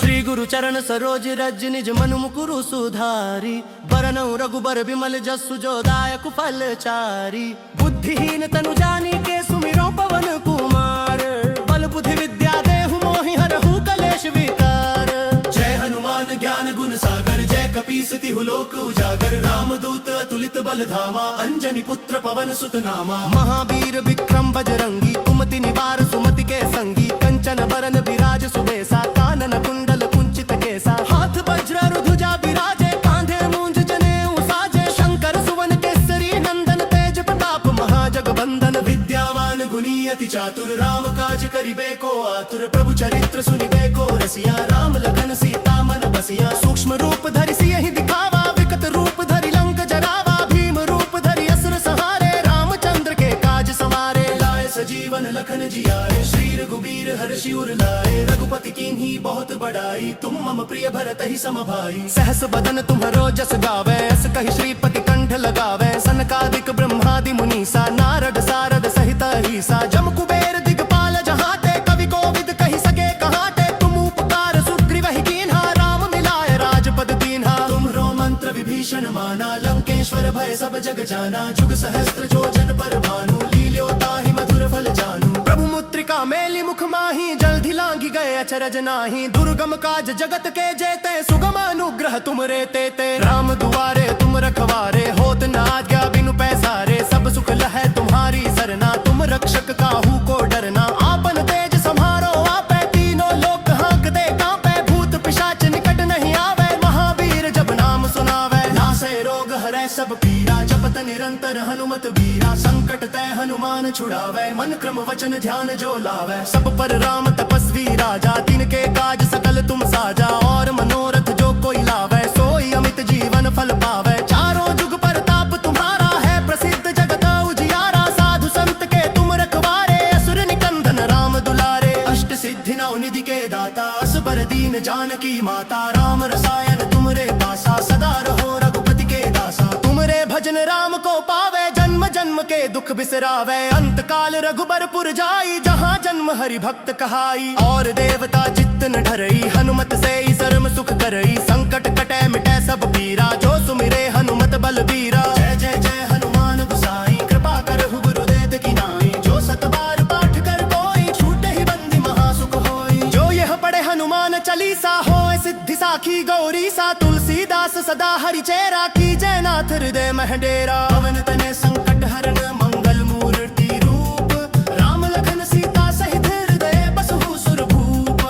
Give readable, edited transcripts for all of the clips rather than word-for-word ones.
श्री गुरु चरण सरोज रज निज मनु मुकुरु सुधारी। बरनऊ रघुबर बिमल जसु जो दायक फलचारी। बुद्धिहीन तनु जानी के सुमिरो पवन कुमार। बल बुद्धि विद्या देहु मोहि हरहु कलेश विकार। जय हनुमान ज्ञान गुण सागर जय कपीस तिहु लोक उजागर। रामदूत अतुलित बल धामा अंजनी पुत्र पवन सुत नामा। महावीर विक्रम बजरंगी कुमति निवार सुमति के संगी। कंचन बरन विराज सुबेसा कानन कुंडल कुंचित केसा। हाथ वज्र ध्वजा विराजे कांधे मूंज जनेऊ साजे। शंकर सुवन केसरी नंदन तेज प्रताप महाजगबंदन। विद्यावान गुणी अति चातुर राम काज करिबे को आतुर। प्रभु चरित्र सुनिबे को रसिया राम लखन सीता मन बसिया। सूक्ष्म रूप धरि सियहि दिखावा विकट रूप धरि लंक जरावा। भीम रूप धरि असुर संहारे रामचंद्र के काज सवारे। लाए सजीवन लखन जियाए श्री रघुबीर हर्षि उर लाए। रघुपति कीन्ही बहुत बड़ाई तुम मम प्रिय भरत ही सम भाई। सहस बदन तुम्हरो जस गावे अस कहि श्रीपति कंठ लगावे। सनकादिक ब्रह्मादि मुनीसा नारद सारद सहित अहिसा। जम कुबेर दिगपाल जहाते कवि कोविद कहि सके कहाते। तुम उपकार सुग्रीव ही कीन्हा राम मिलाए राजपद दीन्हा। तुम्हरो मंत्र विभीषण माना लंकेश्वर भय सब जग जाना। जुग सहस्त्र जो जन पर भानु लील्यो ताहि मधुर फल जानू। प्रभु मुद्रिका मेली मुख माही जल्दी लांघी गए अचरज नाही। दुर्गम काज जगत के जेते सुगम अनुग्रह तुम रे तेते। राम दुआरे तुम रखवारे होत न आज्ञा बिनु पैसारे। सब सुख लहै तुम्हारी सरना तुम रक्षक काहू को डरना। आपन तेज सम्हारो आपै तीनों लोक हांकते कांपै। भूत पिशाच निकट नहीं आवे महावीर जब नाम सुनावे। नासै रोग हरै सब पीरा जपत निरंतर हनुमत बीरा। संकट तै हनुमान छुड़ावे मन क्रम वचन ध्यान जो लावे। सब पर राम तपस्वी राजा तिनके काज सकल तुम साजा। और मनोरथ जो कोई लावे सोई अमित जीवन फल पावे। चारों जुग परताप तुम्हारा है प्रसिद्ध जगत उजियारा। साधु संत के तुम रखवारे असुर निकंदन राम दुलारे। अष्ट सिद्धि नौ निधि के दाता असबर दीन जानकी माता। राम रसायन तुमरे पासा सदा रहो रघुपति के दासा। तुमरे भजन राम को पावे जन्म जन्म के दुख बिसरावे। अंत काल रघुबरपुर जाई जहाँ जन्म हरि भक्त कहाई। और देवता चित्त न ढरई हनुमत से ही सर्म सुख करई। संकट कटै मिटै सब पीरा जो सुमिरे हनुमत बल बीरा। जय जय जय हनुमान गोसाई कृपा करहु गुरुदेव की नाई। जो सत बार पाठ कर कोई छूटे ही बंदी महासुख होई। जो यह पढ़े हनुमान चालीसा होए सिद्धि साखी गौरी सा। तुलसीदास सदा हरि चेरा की जय नाथ हृदय मह डेरा। पवन तनय संकट हरण मंगल मूर्ति रूप। राम लखन सीता सहित हृदय बसहु सुर भूप।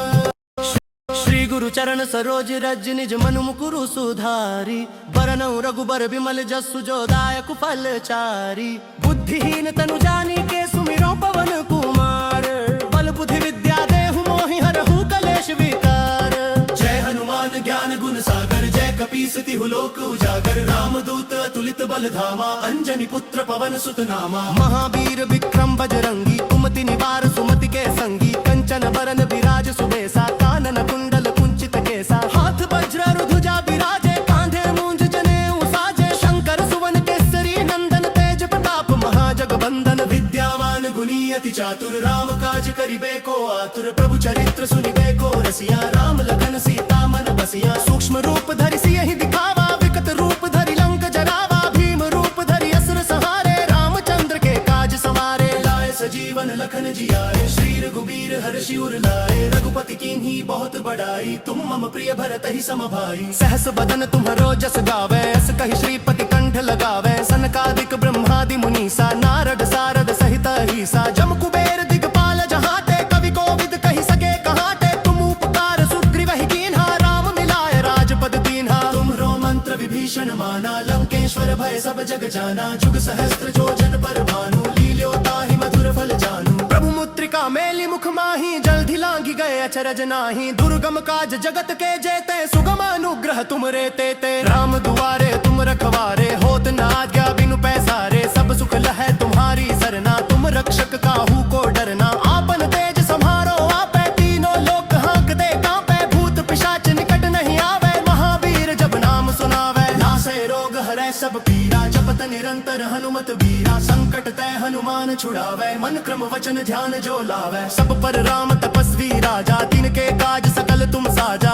श्री गुरु चरण सरोज रज निज मनु मुकुरु सुधारी। बरनऊ रघुबर बिमल जसु जो दायक फलचारी। बुद्धिहीन तनु जानी के सुमिरो पवन कुमार। बल बुद्धि विद्या देहु मोहि हरहु कलेश विकार। जय हनुमान ज्ञान गुण सागर जय कपीस तिहु लोक उजागर। रामदूत अतुलित बल धामा अंजनी पुत्र पवन सुत नामा। महावीर विक्रम बजरंगी कुमति निवार सुमति के संगी। कंचन बरन विराज सुबेसा कानन कुंडल कुंचित केसा। हाथ वज्र ध्वजा विराजे कांधे मूंज जनेऊ साजे। शंकर सुवन केसरी नंदन तेज प्रताप महाजगबंदन। विद्यावान गुणी अति चातुर राम काज करिबे को आतुर। प्रभु चरित्र सुनिबे को रसिया राम लखन सीता मन बसिया। सूक्ष्म रूप धरि सियहि दिखावा विकट रूप धरि लंक जरावा। भीम रूप धरि असुर संहारे रामचंद्र के काज सवारे। लाए सजीवन लखन जियाए श्री रघुबीर हर्षि उर लाए। रघुपति कीन्ही बहुत बड़ाई तुम मम प्रिय भरत ही सम भाई। सहस बदन तुम्हरो जस गावे अस कहि श्रीपति कंठ लगावे। सनकादिक ब्रह्मादि मुनीसा नारद सारद सहित अहिसा। जम कुबेर दिगपाल जहाते कवि कोविद कहि सके कहाते। तुम उपकार सुग्रीव ही कीन्हा राम मिलाए राजपद दीन्हा। तुम्हरो मंत्र विभीषण माना लंकेश्वर भय सब जग जाना। जुग सहस्त्र जो जन पर भानु लील्यो ताहि मधुर फल जानू। प्रभु मुद्रिका मेली मुख माही जल्दी लांघी गए अचरज नाही। दुर्गम काज जगत के जेते सुगम अनुग्रह तुम रे तेते। राम दुआरे तुम रखवारे होत न आज्ञा बिनु पैसारे। सब सुख लहै तुम्हारी सरना तुम रक्षक काहू को डरना। आपन तेज सम्हारो आपै तीनों लोक हांकते कांपै। भूत पिशाच निकट नहीं आवे महावीर जब नाम सुनावे। नासै रोग हरै सब पीरा जपत निरंतर हनुमत बीरा। संकट तै हनुमान छुड़ावे मन क्रम वचन ध्यान जो लावे। सब पर राम तपस्वी राजा तिनके काज सकल तुम साजा।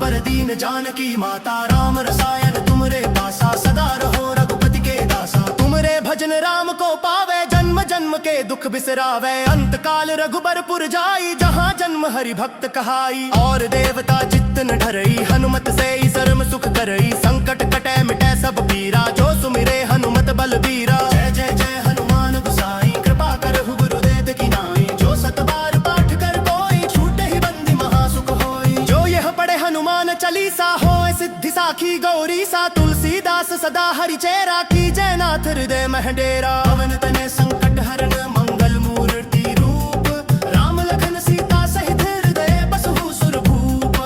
बर दीन जानकी माता राम रसायन तुमरे पासा सदा रहो रघुपति के दासा तुमरे भजन राम को पावे जन्म जन्म के दुख बिसरावे अंत काल रघुबरपुर जाई जहाँ जन्म हरि भक्त कहाई और देवता चित्त न ढरई हनुमत से ही सर्व सुख करई संकट कटे मिटे सब पीरा जो सुमिरे हनुमत बलबीरा जय जय जय हनुमान गोसाई कृपा करहु गुरुदेव की नाई जो सत बार पाठ कर कोई छूटे ही बंदी महासुख होई जो यह पढ़े हनुमान चालीसा होए सिद्धि साखी गौरी सा तुलसीदास सदा हरि चेरा की जयनाथ हृदय महडेरा पवन तने संकट हरण मंगल मूर्ति रूप राम लखन सीता सहित हृदय बसहु सुरभूप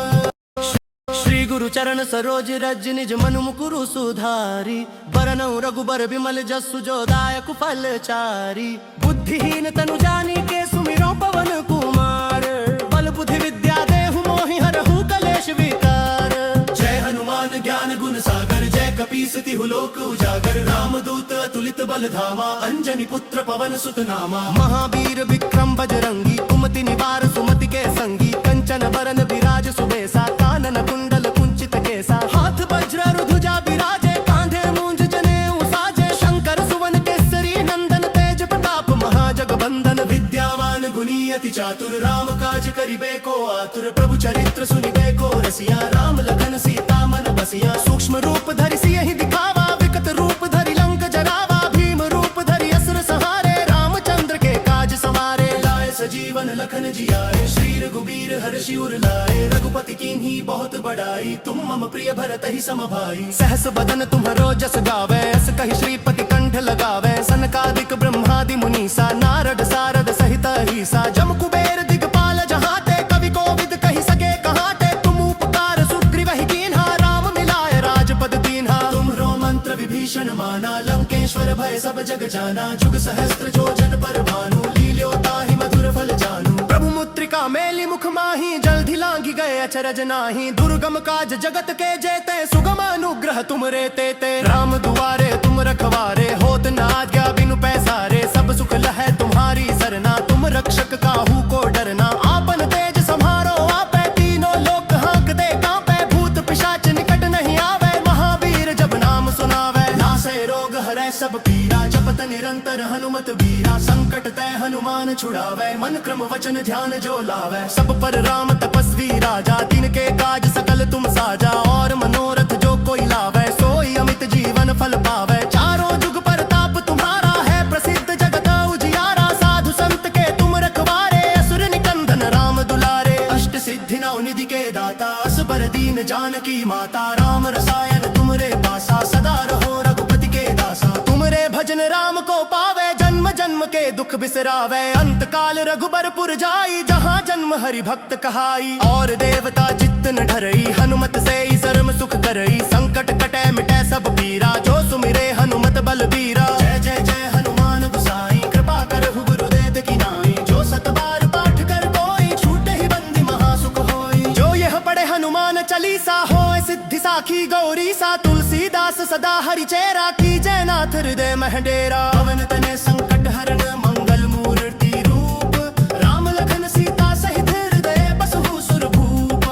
श्री गुरु चरण सरोज रज निज मनु मुकुरु सुधारी बरनउँ रघुबर बिमल जसु जो दायक फल चारी बुद्धिहीन तनु जानी के सुमिरो पवन कुमार बल बुद्धि विद्या देहु मोहि हरहु कलेश विकार जय हनुमान ज्ञान गुण सागर जय कपीस तिहु लोक उजागर रामदूत अतुलित बल धामा अंजनी पुत्र पवन सुत नामा महावीर विक्रम बजरंगी कुमति निवार सुमति के संगी कंचन बरन विराज सुबेसा कानन कुंडल कुंचित केसा हाथ वज्र ध्वजा विराजे कांधे मूंज जनेऊ साजे शंकर सुवन केसरी नंदन तेज प्रताप महाजगबंदन विद्यावान गुणी अति चातुर राम काज करिबे को आतुर प्रभु चरित्र सुनिबे को रसिया राम लखन सीता मन बसिया सूक्ष्म रूप धरि सियहि दिखावा विकट रूप धरि लंक जरावा भीम रूप धरि असुर संहारे रामचंद्र के काज संवारे लाए सजीवन लखन जियाए श्री रघुबीर हर्षि उर लाए रघुपति कीन्ही बहुत बड़ाई तुम मम प्रिय भरत ही सम भाई सहस बदन तुम्हरो जस गावे अस कहि श्रीपति कंठ लगावे सनकादिक ब्रह्मादि मुनीसा नारद सारद सहित ईसा जम कुबेर दिगपाल जहाते कवि कोविद कहि सके कहाते तुम उपकार सुग्रीवहि कीन्हा राम मिलाए राजपद दीन्हा तुम्हरो मंत्र विभीषण माना लंकेश्वर भय सब जग जाना जुग सहस्त्र जो जन पर भानु लील्यो ताहि मधुर फल जानू प्रभु मुद्रिका मेली मुख माही जल्दी लांगी गए अचरज नाही दुर्गम काज जगत के जेते सुगम अनुग्रह तुमरे तेते राम दुआरे तुम रखवारे होत न आज्ञा बिनु पैसारे सब सुख लहै तुम्हारी सरना तुम रक्षक काहू को डरना आपन तेज संहारो आपे तीनों लोक हांकते कांपे भूत पिशाच निकट नहीं आवे महावीर जब नाम सुनावे नासै रोग हरै सब पीरा जपत निरंतर हनुमत बीरा संकट तै हनुमान छुड़ावे मन क्रम वचन ध्यान जो लावे सब पर राम तपस्वी राजा तिनके काज सकल तुम साजा और मनोरथ जो कोई लावे सोई अमित जीवन फल पावे चारों जुग परताप तुम्हारा है प्रसिद्ध जगत उजियारा साधु संत के तुम रखवारे असुर निकंदन राम दुलारे अष्ट सिद्धि नौ निधि के दाता असबर दीन जानकी माता राम रसायन तुमरे पासा सदा रहो रघुपति के दासा तुमरे भजन राम को पावे जन्म जन्म के दुख बिसरावे अंत काल रघुबरपुर जाई जहाँ जन्म हरि भक्त कहाई और देवता चित्त न ढरई हनुमत से ही सर्व सुख करई संकट कटे मिटे सब पीरा जो सुमिरे हनुमत बलबीरा जय जय जय हनुमान गोसाई कृपा करहु गुरुदेव की नाई जो सत बार पाठ कर कोई छूटे ही बंदी महासुख होई जो यह पढ़े हनुमान चालीसा होए सिद्धि साखी गौरी सा तुलसीदास सदा हरि चेरा की जयनाथ हृदय महडेरा पवन तने संकट हरण मंगल मूर्ति रूप राम लखन सीता सहित हृदय बसहु सुरभूप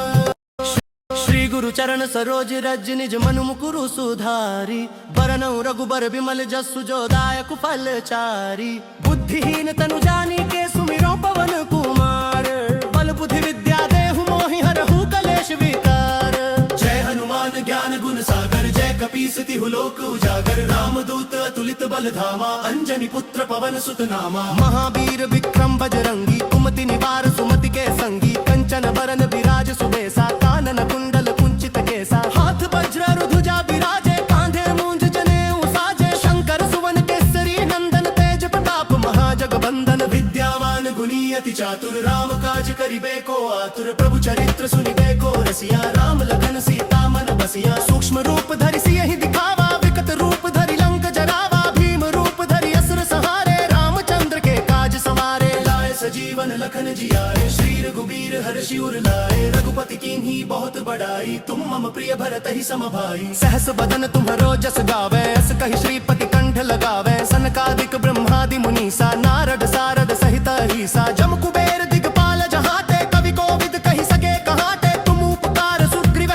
श्री गुरु चरण सरोज रज निज मनु मुकुरु सुधारी बरनउँ रघुबर बिमल जसु जो दायक फल चारी बुद्धिहीन तनु जानी के सुमिरो पवन कुमार बल बुद्धि विद्या देहु मोहि हरहु कलेश विकार जय हनुमान ज्ञान गुण सागर जय कपीस तिहु लोक उजागर रामदूत अतुलित बल धामा अंजनी पुत्र पवन सुत नामा महावीर विक्रम बजरंगी कुमति निवार सुमति के संगी कंचन बरन विराज सुबेसा कानन कुंडल कुंचित केसा हाथ वज्र ध्वजा विराजे कांधे मूंज जनेऊ साजे शंकर सुवन केसरी नंदन तेज प्रताप महाजगबंदन विद्यावान गुणी अति चातुर राम काज करिबे को आतुर प्रभु चरित्र सुनिबे को रसिया राम लखन सीता मन बसिया सूक्ष्म रूप धरि सियहि दिखावा विकट रूप धरि लंक जरावा भीम रूप धरि असुर संहारे रामचंद्र के काज संवारे लाए सजीवन लखन जियाए श्री रघुबीर हर्षि उर लाए रघुपति कीन्ही बहुत बड़ाई तुम मम प्रिय भरत ही सम भाई सहस बदन तुम्हरो जस गावे अस कहि श्रीपति कंठ लगावे सनकादिक ब्रह्मादि मुनीसा नारद सारद सहित ईसा जम कुबेर दिगपाल जहाते कवि कोविद कहि सके कहाते तुम उपकार सुग्रीव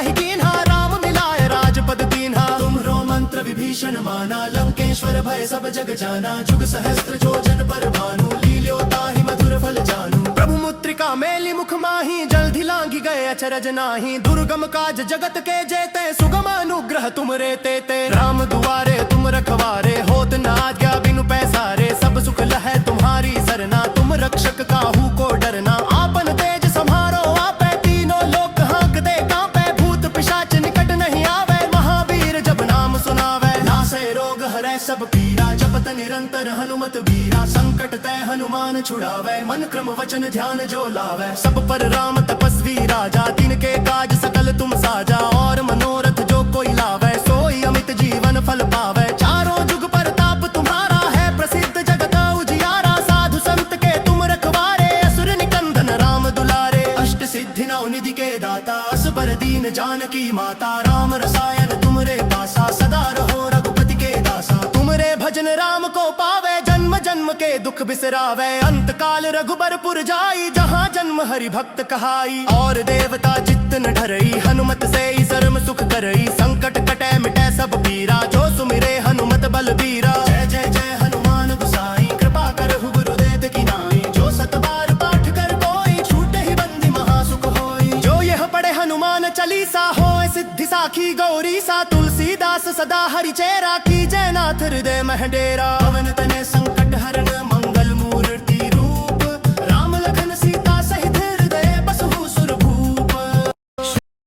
भय सब जग जाना। जुग सहस्त्र जो जन पर भानु, लील्यो ताहि मधुर फल जानू। प्रभु मुद्रिका मेली मुख माही, जल्दी लांगी गए अचरज नाही। दुर्गम काज जगत के जेते, सुगम अनुग्रह तुमरे तेते। राम दुआरे तुम रखवारे, होत न आज्ञा बिनु पैसारे। सब सुख लहै तुम्हारी सरना, तुम रक्षक काहू को डरना। आपन तेज सम्हारो आपे, तीनों लोक हाँकते कांपे। भूत पिशाच निकट नहीं आवे, महावीर जब नाम सुनावे। नासे रोग हरै सब पीरा, जपत निरंतर हनुमत बीरा। संकट तै हनुमान छुड़ावे, मन क्रम वचन ध्यान जो लावे। सब पर राम तपस्वी राजा, तिनके काज सकल तुम साजा। और मनोरथ जो कोई लावे, सोई अमित जीवन फल पावे। चारों जुग परताप तुम्हारा है, प्रसिद्ध जगत उजियारा। साधु संत के तुम रखवारे, असुर निकंदन राम दुलारे। अष्ट सिद्धि नौ निधि के दाता, असबर दीन जानकी माता। राम रसायन तुमरे पासा, सदा रहो रघुपति के दासा। तुमरे भजन राम को पावे, जन्म जन्म के दुख बिसरावे। अंत काल रघुबरपुर जाई, जहाँ जन्म हरि भक्त कहाई। और देवता चित्त न ढरई, हनुमत से ही सर्व सुख करई। संकट कटे मिटे सब पीरा, जो सुमिरे हनुमत बलबीरा। जय जय जय हनुमान गोसाई, कृपा करहु गुरुदेव की नाई। जो सत बार पाठ कर कोई, छूटे ही बंदी महासुख होई। जो यह पढ़े हनुमान चालीसा, होय सिद्धि साखी गौरी सा। तुलसीदास सदा हरि चेरा, की जय नाथ हृदय मह डेरा। पवन तनय संकट हरण, मंगल मूर्ति रूप। राम लखन सीता सहित हृदय बसहु सुरभूप।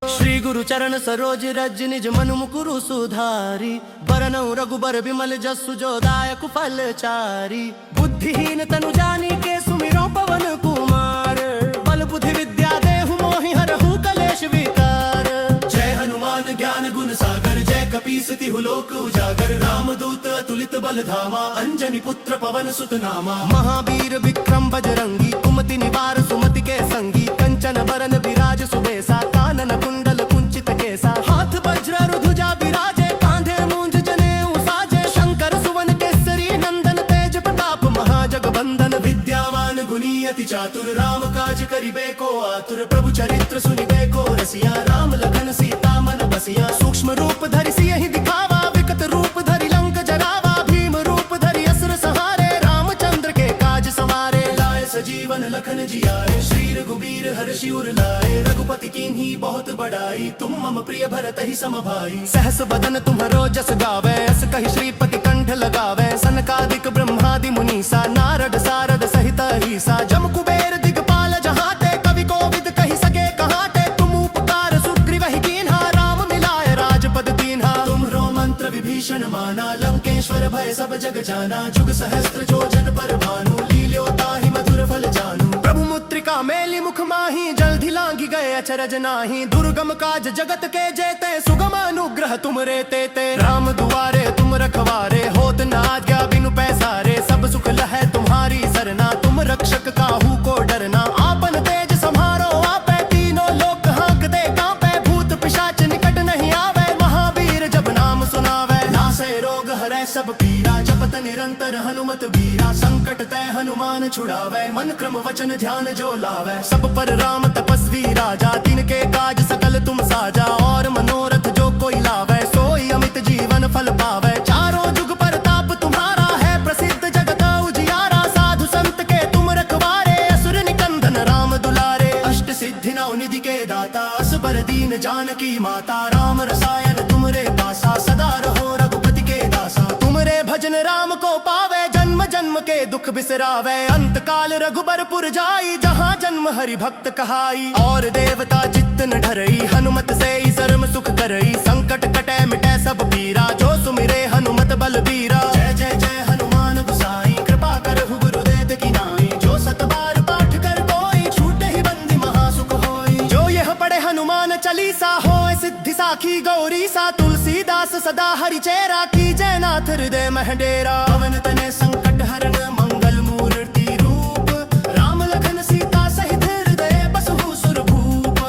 श्री गुरु चरण सरोज रज, निज मनु मुकुरु सुधारी। बरनउँ रघुबर बिमल जसु, जो दायक फल चारी। बुद्धिहीन तनु जानी के, सुमिरो पवन कुमार। बल बुद्धि विद्या देहु मोहि, हरहु कलेश विकार। जय हनुमान ज्ञान गुण सागर, जय कपीस तिहु लोक उजागर। रामदूत अतुलित बल धामा, अंजनी पुत्र पवन सुत नामा। महावीर विक्रम बजरंगी, कुमति निवार सुमति के संगी। कंचन बरन विराज सुबेसा, कानन कुंडल कुंचित केसा। हाथ वज्र ध्वजा विराजे, कांधे मूंज जनेऊ साजे। शंकर सुवन केसरी नंदन, तेज प्रताप महाजगबंदन। विद्यावान गुणी अति चातुर, राम काज करिबे को आतुर। प्रभु चरित्र सुनिबे को रसिया, राम लखन सीता मन बसिया। सूक्ष्म रूप धरि सियहि दिखावा, विकट रूप धरि लंक जरावा। भीम रूप धरि असुर संहारे, रामचंद्र के काज संवारे। लाए सजीवन लखन जियाए, श्री रघुबीर हर्षि उर लाए। रघुपति कीन्ही बहुत बड़ाई, तुम मम प्रिय भरत ही सम भाई। सहस बदन तुम्हरो जस गावे, अस कहि श्रीपति कंठ लगावे। सनकादिक ब्रह्मादि मुनीसा, नारद सारद सहित अहीसा। जम कुबेर दिगपाल जहाते, कवि कोविद कहि सके कहाते। तुम उपकार सुग्रीवहि कीन्हा, राम मिलाए राजपद दीन्हा। तुम्हरो मंत्र विभीषण माना, लंकेश्वर भय सब जग जाना। जुग सहस्त्र जो जन पर भानु, लील्यो ताहि मधुर फल जानू। प्रभु मुद्रिका मेली मुख माही, जल्दी लांगी गए अचरज नाही। दुर्गम काज जगत के जेते, सुगम अनुग्रह तुमरे तेते। राम दुआरे तुम रखवारे, होत न आज्ञा बिनु पैसारे। सब सुख लहै तुम्हारी सरना, तुम रक्षक काहू को डरना। आपन तेज सम्हारो आपे, तीनों लोक हाँकते कांपे। भूत पिशाच निकट नहीं आवे, महावीर जब नाम सुनावे। नासे रोग हरै सब पीरा, जपत निरंतर हनुमत बीरा। संकट तै हनुमान छुड़ावे, मन क्रम वचन ध्यान जो लावे। सब पर राम तपस्वी राजा, तिनके काज सकल तुम साजा। और मनोरथ जो कोई लावे, सोई अमित जीवन फल पावे। चारों जुग परताप तुम्हारा है, प्रसिद्ध जगत उजियारा। साधु संत के तुम रखवारे, असुर निकंदन राम दुलारे। अष्ट सिद्धि नौ निधि के दाता, असबर दीन जानकी माता। राम रसायन तुमरे पासा, सदा रहो रघुपति के दासा। तुमरे भजन राम को पावे, जन्म जन्म के दुख बिसरावे। अंत काल रघुबरपुर जाई, जहाँ जन्म हरि भक्त कहाई। और देवता चित्त न ढरई, हनुमत से ही सर्व सुख करई। संकट कटे मिटे सब पीरा, जो सुमिरे हनुमत बलबीरा। जय जय जय हनुमान गोसाई, कृपा करहु गुरुदेव की नाई। जो सत बार पाठ कर कोई, छूटे ही बंदी महासुख होई। जो यह पढ़े हनुमान चालीसा, होय सिद्धि साखी गौरी सा। तुलसीदास सदा हरि चेरा, की जय नाथ हृदय मह डेरा। पवन तनय संकट हरण, मंगल मूर्ति रूप। राम लखन सीता सहित हृदय बसहु सुरभूप।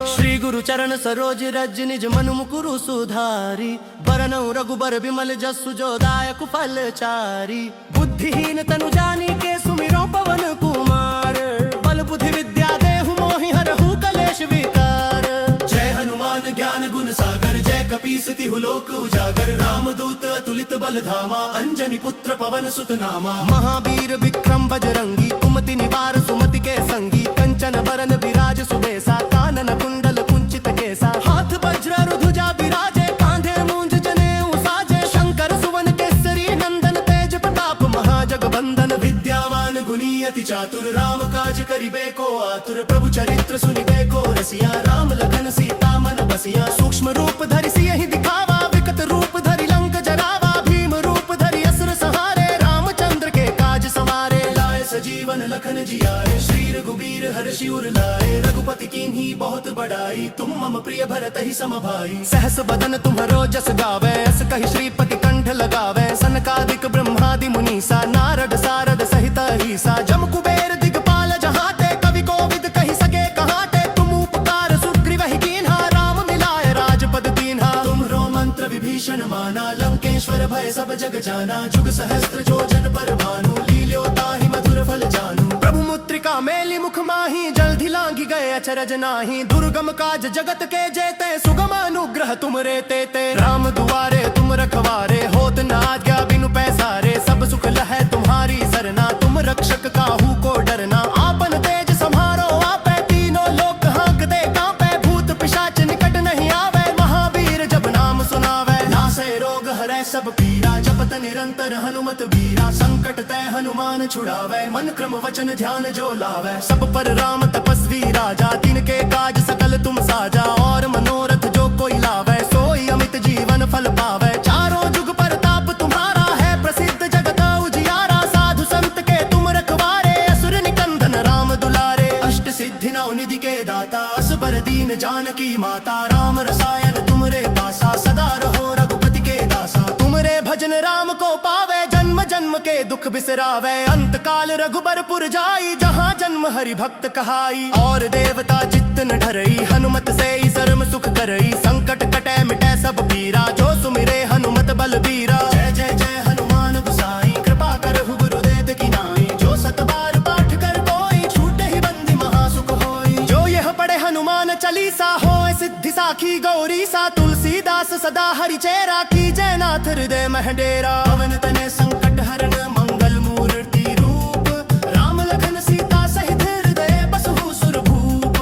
श्री गुरु चरण सरोज रज, निज मनु मुकुरु सुधारी। बरनउँ रघुबर बिमल जसु, जो दायक फल चारी। बुद्धिहीन तनु जानी के, सुमिरो पवन कुमार। बल बुद्धि विद्या देहु मोहि, हरहु कलेश विकार। जय हनुमान ज्ञान गुण सागर, जय कपि कपीस तिहु लोक उजागर रामदूत अतुलित बल धामा अंजनी पुत्र पवन सुत नामा महावीर विक्रम बजरंगी कुमति निवार सुमति के संगी कंचन बरन विराज सुबेसा कानन कुंडल कुंचित केसा हाथ वज्र ध्वजा विराजे कांधे मूंज जनेऊ साजे शंकर सुवन केसरी नंदन तेज प्रताप महाजगबंदन विद्यावान गुणी अति चातुर राम काज करिबे को आतुर प्रभु चरित्र सुनिबे को रसिया राम लखन सीता मन बसिया सूक्ष्म रूप धरि सियहि दिखावा विकट रूप धरि लंक जरावा भीम रूप धरि असुर संहारे रामचंद्र के काज सवारे लाए सजीवन लखन जियाए श्री रघुबीर हर्षि उर लाए रघुपति कीन्ही बहुत बड़ाई तुम मम प्रिय भरत ही सम भाई सहस बदन तुम्हरो जस गावे अस कहि श्रीपति कंठ लगावे सनकादिक ब्रह्मादि मुनीसा नारद सारद सहित ईसा जम कुबेर दिगपाल जहाते कवि कोविद कहि सके कहाते तुम उपकार सुग्रीव ही कीन्हा राम मिलाए राजपद दीन्हा तुम्हरो मंत्र विभीषण माना लंकेश्वर भय सब जग जाना जुग सहस्त्र जो जन पर भानु लील्यो ताहि मधुर फल जानू प्रभु मुद्रिका मेली मुख माही जल्दी लांगी गए अचरज नाही दुर्गम काज जगत के जेते सुगम अनुग्रह तुम रे ते राम दुआरे तुम रखवारे होत न आज्ञा बिनु पैसारे सब सुख लहै तुम्हारी सरना तुम रक्षक काहू को डरना आपन तेज सम्हारो आपे तीनों लोक हांकते कांपे भूत पिशाच निकट नहीं आवे महावीर जब नाम सुनावे नासे रोग हरै सब पीरा जपत निरंतर हनुमत बीरा संकट तै हनुमान छुड़ावे मन क्रम वचन ध्यान जो लावे सब पर राम तपस्वी राजा तिनके काज सकल तुम साजा और मनोरथ जो कोई लावे सोई अमित जीवन फल पावे चारों जुग परताप तुम्हारा है प्रसिद्ध जगत उजियारा साधु संत के तुम रखवारे असुर निकंदन राम दुलारे अष्ट सिद्धि नौ निधि के दाता असबर दीन जानकी माता राम रसायन तुमरे पासा सदा रहो रघुपति के दासा तुमरे भजन राम को पावे जन्म जन्म के दुख बिसरावे अंत काल रघुबरपुर जाई जहाँ जन्म हरि भक्त कहाई और देवता चित्त न ढरई हनुमत से ही सर्व सुख करई संकट कटे मिटे सब पीरा जो सुमिरे हनुमत बल बीरा जय जय जय हनुमान गोसाई कृपा करहु गुरुदेव की नाई जो सत बार पाठ कर कोई छूटे ही बंदी महासुख होई जो यह पढ़े हनुमान चालीसा होए सिद्धि साखी गौरी सा तुलसीदास सदा हरि चेरा की जयनाथ हृदय मह डेरा पवन तने संकट हरण मंगल मूर्ति रूप राम लखन सीता सहित हृदय बसहु सुरभूप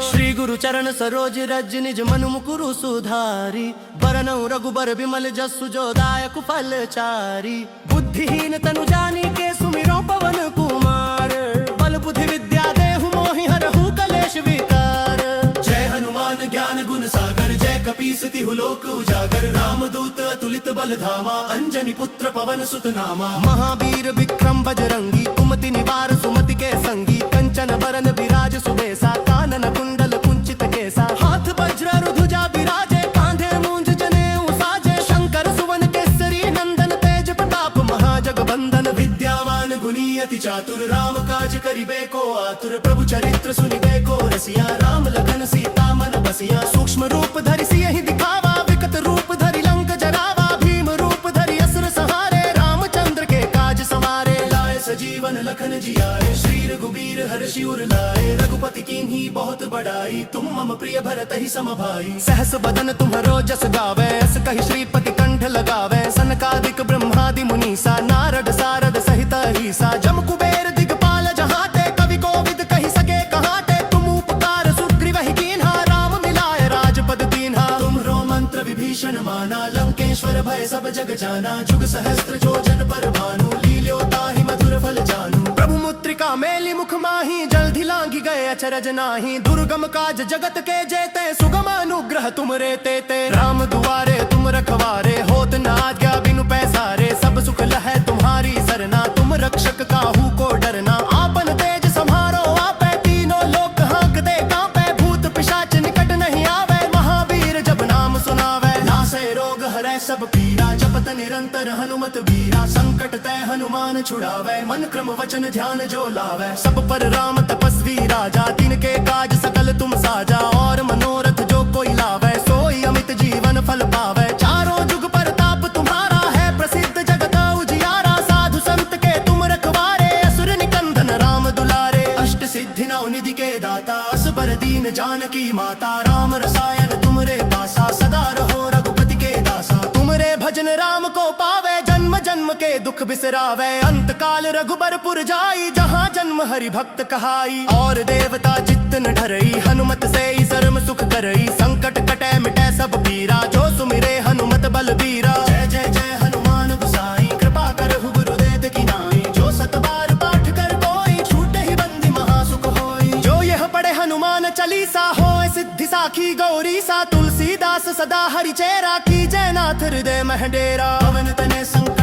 श्री गुरु चरण सरोज रज निज मनु मुकुरु सुधारी बरनौ रघुबर बिमल जसु जो दायक फल चारी बुद्धिहीन तनु जानी के सुमिरो पवन कुमार बल बुद्धि विद्या देहु मोहि हरहु कलेश विकार जय हनुमान ज्ञान गुण सागर जय कपीस तिहु लोक उजागर रामदूत अतुलित बल धामा अंजनी पुत्र पवन सुत नामा महावीर विक्रम बजरंगी कुमति निवार सुमति के संगी कंचन बरन विराज सुबेसा कानन कुंडल कुंचित केसा हाथ वज्र ध्वजा विराजे कांधे मूंज जनेऊ साजे शंकर सुवन केसरी नंदन तेज प्रताप महाजगबंदन विद्यावान गुणी अति चातुर राम काज करिबे को आतुर प्रभु चरित्र सुनिबे को रसिया राम लखन सीता मन बसिया सूक्ष्म रूप धरि सियहि दिखावा विकट रूप धरि लंक जरावा भीम रूप धरि असुर संहारे रामचंद्र के काज सवारे लाए सजीवन लखन जियाए श्री रघुबीर हर्षि उर लाए रघुपति कीन्ही बहुत बड़ाई तुम मम प्रिय भरत ही सम भाई सहस बदन तुम्हरो जस गावे अस कहि श्रीपति कंठ लगावे सनकादिक ब्रह्मादि मुनीसा नारद सारद सहित ईसा जम कुबेर दिगपाल जहाते कवि कोविद कहि सके कहाते तुम उपकार सुग्रीव ही कीन्हा राम मिलाए राजपद दीन्हा तुम्हरो मंत्र विभीषण माना लंकेश्वर भय सब जग जाना जुग सहस्त्र जो जन पर भानु लील्यो ताहि मधुर फल जानू प्रभु मुद्रिका मेली मुख माही जल्दी लांगी गए अचरज नाही दुर्गम काज जगत के जेते सुगम अनुग्रह तुम रे ते राम दुआरे तुम रखवारे होत न आज्ञा बिनु पैसारे सब सुख लहै तुम्हारी सरना तुम रक्षक काहू को डरना आपन तेज सम्हारो आपे तीनों लोक हांकते कांपे भूत पिशाच निकट नहीं आवे महावीर जब नाम सुनावे नासे रोग हरै सब पीरा जपत निरंतर हनुमत बीरा संकट तै हनुमान छुड़ावे मन क्रम वचन ध्यान जो लावे सब पर राम तपस्वी राजा तिनके काज सकल तुम साजा और मनोरथ जो कोई लावे सोई अमित जीवन फल पावे चारों जुग परताप तुम्हारा है प्रसिद्ध जगत उजियारा साधु संत के तुम रखवारे असुर निकंदन राम दुलारे अष्ट सिद्धि नौ निधि के दाता असबर दीन जानकी जानकी माता राम रसायन तुमरे पासा सदा रहो रघुपति के दासा तुमरे भजन राम को पावे जन्म जन्म के दुख बिसरावे अंत काल रघुबरपुर जाई जहाँ जन्म हरि भक्त कहाई और देवता चित्त न डरई हनुमत से ही सर्व सुख करई संकट कटे मिटे सब पीरा जो सुमिरे हनुमत बलबीरा जय जय जय हनुमान गोसाई कृपा करहु गुरुदेव की नाई जो सत बार पाठ कर कोई छूटे ही बंदी महासुख होई जो यह पढ़े हनुमान चालीसा होए सिद्धि साखी गौरी सा तुलसीदास सदा हरि चेरा की जय नाथ हृदय मह डेरा पवन तने संकट